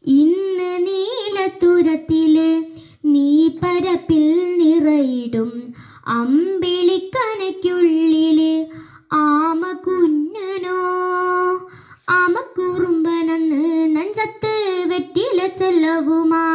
ഇന്ന് നീലത്തുരത്തില് നീ പരപ്പിൽ നിറയിടും അമ്പിളിക്കനയ്ക്കുള്ളില് ആമ കുഞ്ഞനോ ആമക്കുറുമ്പനെന്ന് നെഞ്ചത്ത് വെറ്റില ചെല്ലവുമായി